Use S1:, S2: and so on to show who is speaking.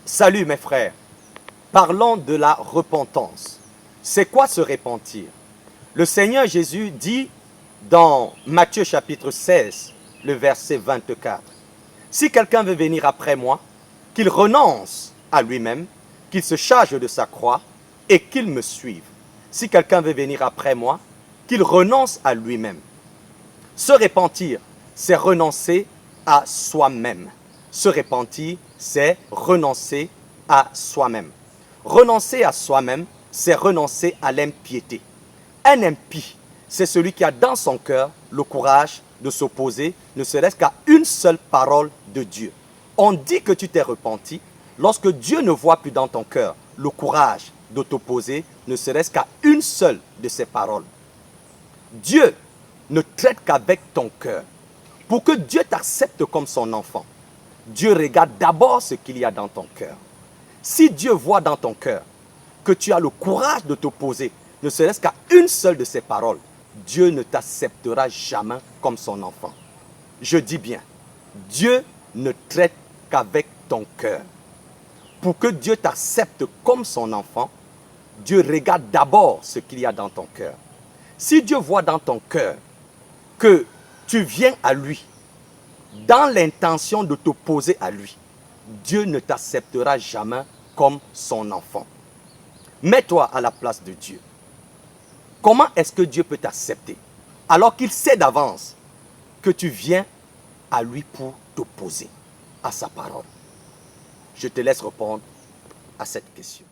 S1: Salut mes frères, parlons de la repentance. C'est quoi se repentir? Le Seigneur Jésus dit dans Matthieu chapitre 16, le verset 24, « Si quelqu'un veut venir après moi, qu'il renonce à lui-même, qu'il se charge de sa croix et qu'il me suive. Si quelqu'un veut venir après moi, qu'il renonce à lui-même. » Se repentir, c'est renoncer à soi-même. Se repentir, c'est renoncer à soi-même. Renoncer à soi-même, c'est renoncer à l'impiété. Un impie, c'est celui qui a dans son cœur le courage de s'opposer, ne serait-ce qu'à une seule parole de Dieu. On dit que tu t'es repenti lorsque Dieu ne voit plus dans ton cœur le courage de t'opposer, ne serait-ce qu'à une seule de ses paroles. Dieu ne traite qu'avec ton cœur. Pour que Dieu t'accepte comme son enfant, Dieu regarde d'abord ce qu'il y a dans ton cœur. Si Dieu voit dans ton cœur que tu as le courage de t'opposer, ne serait-ce qu'à une seule de ses paroles, Dieu ne t'acceptera jamais comme son enfant. Je dis bien, Dieu ne traite qu'avec ton cœur. Pour que Dieu t'accepte comme son enfant, Dieu regarde d'abord ce qu'il y a dans ton cœur. Si Dieu voit dans ton cœur que tu viens à lui dans l'intention de t'opposer à lui, Dieu ne t'acceptera jamais comme son enfant. Mets-toi à la place de Dieu. Comment est-ce que Dieu peut t'accepter alors qu'il sait d'avance que tu viens à lui pour t'opposer à sa parole? Je te laisse répondre à cette question.